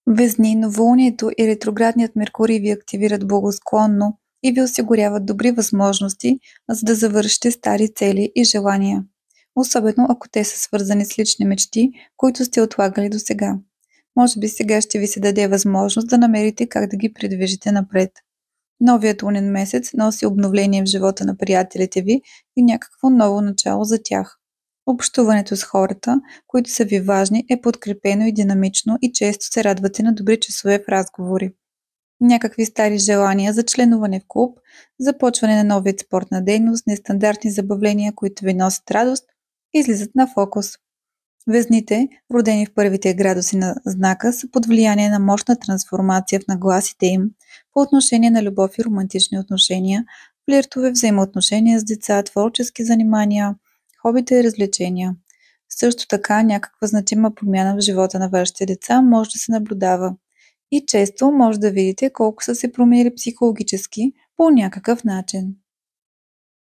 Везни, новолунието и ретроградният Меркурий ви активират благосклонно и ви осигуряват добри възможности, за да завършите стари цели и желания. Особено ако те са свързани с лични мечти, които сте отлагали до сега. Може би сега ще ви се даде възможност да намерите как да ги придвижите напред. Новият лунен месец носи обновление в живота на приятелите ви и някакво ново начало за тях. Общуването с хората, които са ви важни, е подкрепено и динамично и често се радвате на добри часове в разговори. Някакви стари желания за членуване в клуб, започване на нов вид спортна дейност, нестандартни забавления, които ви носят радост, излизат на фокус. Везните, родени в първите градуси на знака, са под влияние на мощна трансформация в нагласите им по отношение на любов и романтични отношения, флиртове, взаимоотношения с деца, творчески занимания, хобита и развлечения. Също така някаква значима промяна в живота на вашите деца може да се наблюдава и често може да видите колко са се променили психологически по някакъв начин.